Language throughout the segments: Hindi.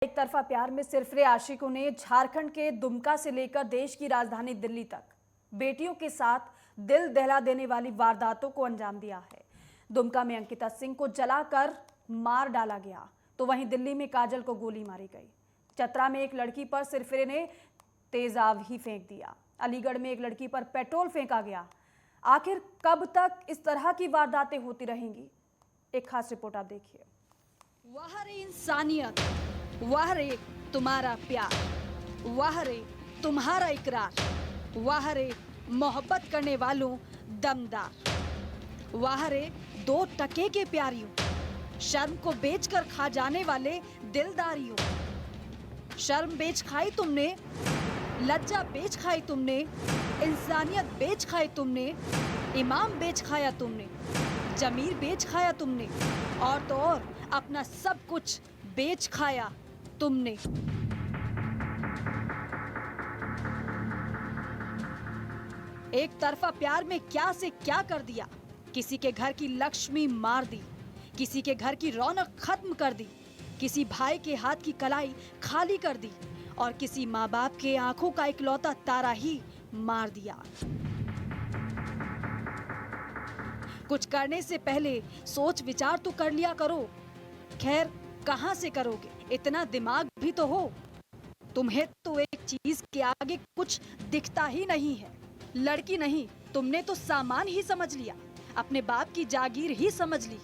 एक तरफा प्यार में सिरफिरे आशिकों ने झारखंड के दुमका से लेकर देश की राजधानी दिल्ली तक बेटियों के साथ दिल दहला देने वाली वारदातों को अंजाम दिया है। दुमका में अंकिता सिंह को जलाकर मार डाला गया, तो वहीं दिल्ली में काजल को गोली मारी गई। चतरा में एक लड़की पर सिरफिरे ने तेजाब ही फेंक दिया। अलीगढ़ में एक लड़की पर पेट्रोल फेंका गया। आखिर कब तक इस तरह की वारदातें होती रहेंगी? एक खास रिपोर्ट आप देखिए। वह रे इंसानियत, वह रे तुम्हारा प्यार, वह रे तुम्हारा इकरार, वह रे मोहब्बत करने वालों दमदार, वह रे 2 टके के प्यारियों, शर्म को बेचकर खा जाने वाले दिलदारियों। शर्म बेच खाई तुमने, लज्जा बेच खाई तुमने, इंसानियत बेच खाई तुमने, इमाम बेच खाया तुमने, जमीर बेच खाया तुमने, और तो और अपना सब कुछ बेच खाया तुमने। एक तरफा प्यार में क्या से क्या कर दिया। किसी के घर की लक्ष्मी मार दी, किसी के घर की रौनक खत्म कर दी, किसी भाई के हाथ की कलाई खाली कर दी और किसी माँ बाप के आंखों का इकलौता तारा ही मार दिया। कुछ करने से पहले सोच विचार तो कर लिया करो। खैर, कहां से करोगे? इतना दिमाग भी तो हो। तुम्हें तो एक चीज के आगे कुछ दिखता ही नहीं है। लड़की नहीं, तुमने तो सामान ही समझ लिया, अपने बाप की जागीर ही समझ ली।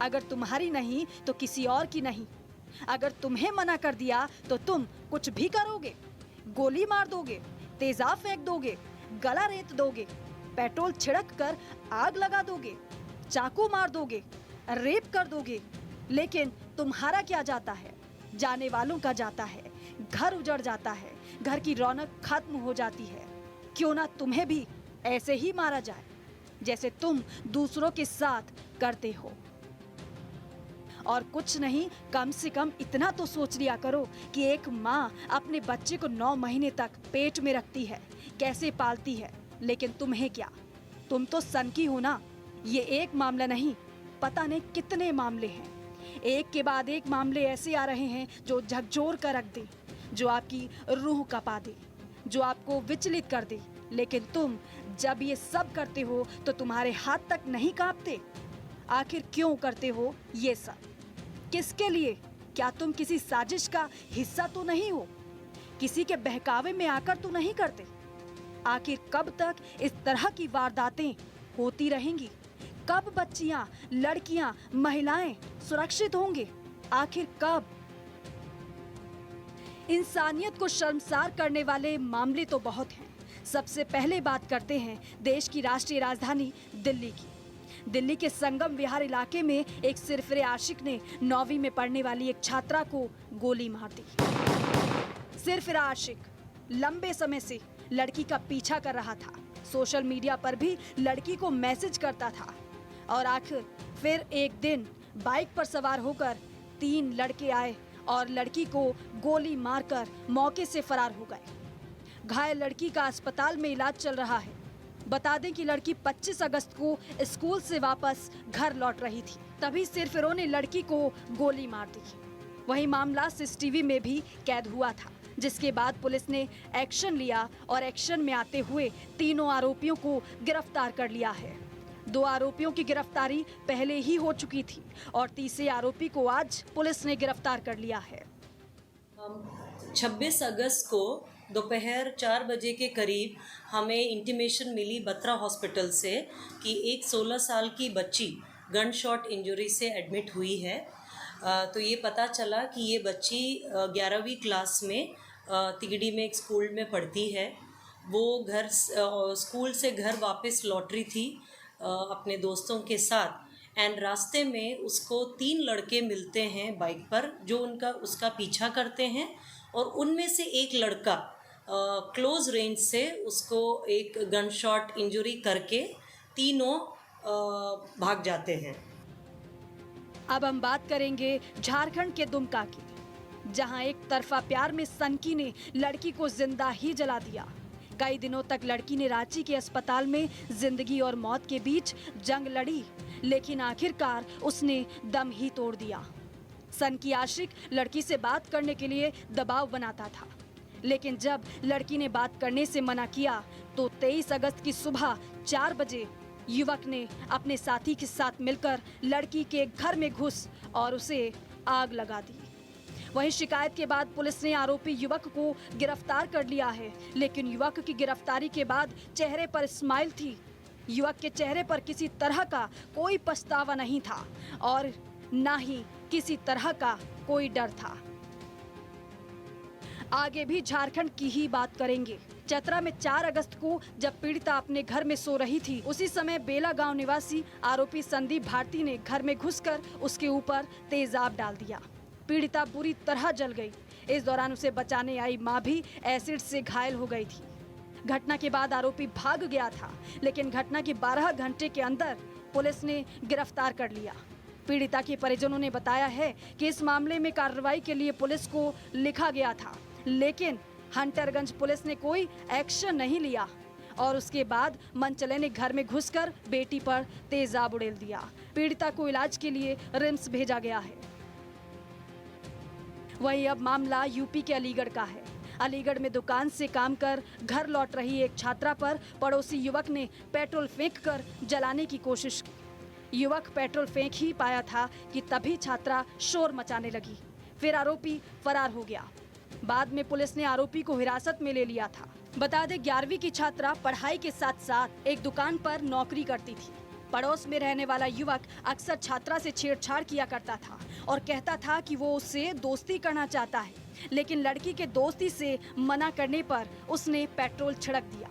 अगर तुम्हारी नहीं तो किसी और की नहीं। अगर तुम्हें मना कर दिया तो तुम कुछ भी करोगे। गोली मार दोगे, तेजाब फेंक दोगे, गला रेत दोगे, पेट्रोल छिड़क कर आग लगा दोगे, चाकू मार दोगे, रेप कर दोगे। लेकिन तुम्हारा क्या जाता है? जाने वालों का जाता है। घर उजड़ जाता है, घर की रौनक खत्म हो जाती है। क्यों ना तुम्हें भी ऐसे ही मारा जाए जैसे तुम दूसरों के साथ करते हो। और कुछ नहीं, कम से कम इतना तो सोच लिया करो कि एक माँ अपने बच्चे को 9 महीने तक पेट में रखती है, कैसे पालती है। लेकिन तुम्हें क्या, तुम तो सनकी हो ना। ये एक मामला नहीं, पता नहीं कितने मामले हैं। एक के बाद एक मामले ऐसे आ रहे हैं जो झकझोर कर रख दे, जो आपकी रूह कपा दे, जो आपको विचलित कर दे। लेकिन तुम जब ये सब करते हो तो तुम्हारे हाथ तक नहीं कांपते। आखिर क्यों करते हो ये सब? किसके लिए? क्या तुम किसी साजिश का हिस्सा तो नहीं हो? किसी के बहकावे में आकर तो नहीं करते? आखिर कब तक इस तरह की वारदातें होती रहेंगी? कब बच्चियां, लड़कियां, महिलाएं सुरक्षित होंगे? आखिर कब? इंसानियत को शर्मसार करने वाले मामले तो बहुत हैं। सबसे पहले बात करते हैं देश की राष्ट्रीय राजधानी दिल्ली की। दिल्ली के संगम विहार इलाके में एक सिरफिरे आशिक ने 9वीं में पढ़ने वाली एक छात्रा को गोली मार दी। सिरफिरा आशिक लंबे समय से लड़की का पीछा कर रहा था। सोशल मीडिया पर भी लड़की को मैसेज करता था और आखिर फिर एक दिन बाइक पर सवार होकर 3 लड़के आए और लड़की को गोली मारकर मौके से फरार हो गए। घायल लड़की का अस्पताल में इलाज चल रहा है। बता दें कि लड़की 25 अगस्त को स्कूल से वापस घर लौट रही थी, तभी सिरफिरों ने लड़की को गोली मार दी। वही मामला सीसीटीवी में भी कैद हुआ था, जिसके बाद पुलिस ने एक्शन लिया और एक्शन में आते हुए तीनों आरोपियों को गिरफ्तार कर लिया है। 2 आरोपियों की गिरफ्तारी पहले ही हो चुकी थी और तीसरे आरोपी को आज पुलिस ने गिरफ्तार कर लिया है। 26 अगस्त को दोपहर 4 बजे के करीब हमें इंटीमेशन मिली बत्रा हॉस्पिटल से कि एक 16 साल की बच्ची गन शॉट इंजरी से एडमिट हुई है। तो ये पता चला कि ये बच्ची 11वीं क्लास में तिगड़ी में एक स्कूल में पढ़ती है। वो स्कूल से घर वापस लौट रही थी अपने दोस्तों के साथ, एंड रास्ते में उसको 3 लड़के मिलते हैं बाइक पर जो उसका पीछा करते हैं, और उनमें से एक लड़का क्लोज रेंज से उसको एक गन शॉट इंजरी करके तीनों भाग जाते हैं। अब हम बात करेंगे झारखंड के दुमका की, जहां एक तरफा प्यार में सनकी ने लड़की को जिंदा ही जला दिया। कई दिनों तक लड़की ने रांची के अस्पताल में जिंदगी और मौत के बीच जंग लड़ी, लेकिन आखिरकार उसने दम ही तोड़ दिया। सन की आशिक लड़की से बात करने के लिए दबाव बनाता था, लेकिन जब लड़की ने बात करने से मना किया तो 23 अगस्त की सुबह 4 बजे युवक ने अपने साथी के साथ मिलकर लड़की के घर में घुस और उसे आग लगा दी। वहीं शिकायत के बाद पुलिस ने आरोपी युवक को गिरफ्तार कर लिया है, लेकिन युवक की गिरफ्तारी के बाद चेहरे पर स्माइल थी। युवक के चेहरे पर किसी तरह का कोई पछतावा नहीं था और ना ही किसी तरह का कोई डर था। आगे भी झारखंड की ही बात करेंगे। चतरा में 4 अगस्त को जब पीड़िता अपने घर में सो रही थी, उसी समय बेला गांव निवासी आरोपी संदीप भारती ने घर में घुसकर उसके ऊपर तेजाब डाल दिया। पीड़िता बुरी तरह जल गई। इस दौरान उसे बचाने आई मां भी एसिड से घायल हो गई थी। घटना के बाद आरोपी भाग गया था, लेकिन घटना के 12 घंटे के अंदर पुलिस ने गिरफ्तार कर लिया। पीड़िता के परिजनों ने बताया है कि इस मामले में कार्रवाई के लिए पुलिस को लिखा गया था, लेकिन हंटरगंज पुलिस ने कोई एक्शन नहीं लिया और उसके बाद मनचले ने घर में घुसकर बेटी पर तेजाब उड़ेल दिया। पीड़िता को इलाज के लिए रिम्स भेजा गया है। वहीं अब मामला यूपी के अलीगढ़ का है। अलीगढ़ में दुकान से काम कर घर लौट रही एक छात्रा पर पड़ोसी युवक ने पेट्रोल फेंककर जलाने की कोशिश की। युवक पेट्रोल फेंक ही पाया था कि तभी छात्रा शोर मचाने लगी। फिर आरोपी फरार हो गया। बाद में पुलिस ने आरोपी को हिरासत में ले लिया था। बता दें 11वीं की छात्रा पढ़ाई के साथ साथ एक दुकान पर नौकरी करती थी। पड़ोस में रहने वाला युवक अक्सर छात्रा से छेड़छाड़ किया करता था और कहता था कि वो उससे दोस्ती करना चाहता है, लेकिन लड़की के दोस्ती से मना करने पर उसने पेट्रोल छिड़क दिया।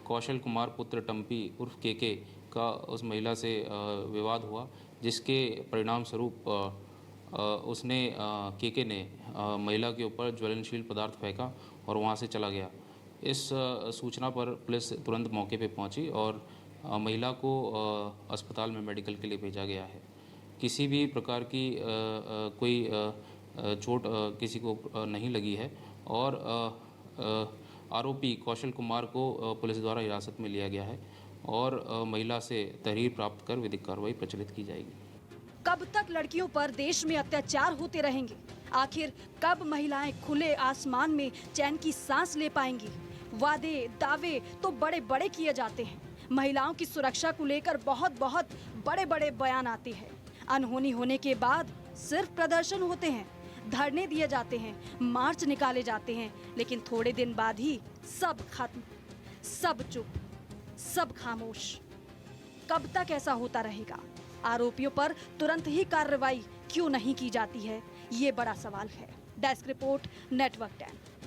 कौशल कुमार पुत्र टम्पी उर्फ केके का उस महिला से विवाद हुआ, जिसके परिणाम स्वरूप उसने केके ने महिला के ऊपर ज्वलनशील पदार्थ फेंका और वहां से चला गया। इस सूचना पर पुलिस तुरंत मौके पर पहुंची और महिला को अस्पताल में मेडिकल के लिए भेजा गया है। किसी भी प्रकार की कोई चोट किसी को नहीं लगी है और आरोपी कौशल कुमार को पुलिस द्वारा हिरासत में लिया गया है और महिला से तहरीर प्राप्त कर विधिक कार्रवाई प्रचलित की जाएगी। कब तक लड़कियों पर देश में अत्याचार होते रहेंगे? आखिर कब महिलाएं खुले आसमान में चैन की सांस ले पाएंगी? वादे दावे तो बड़े बड़े किए जाते हैं। महिलाओं की सुरक्षा को लेकर बहुत बड़े बड़े बयान आते हैं। अनहोनी होने के बाद सिर्फ प्रदर्शन होते हैं, धरने दिए जाते हैं, मार्च निकाले जाते हैं, लेकिन थोड़े दिन बाद ही सब खत्म, सब चुप, सब खामोश। कब तक ऐसा होता रहेगा? आरोपियों पर तुरंत ही कार्रवाई क्यों नहीं की जाती है? ये बड़ा सवाल है। Desk report, network 10।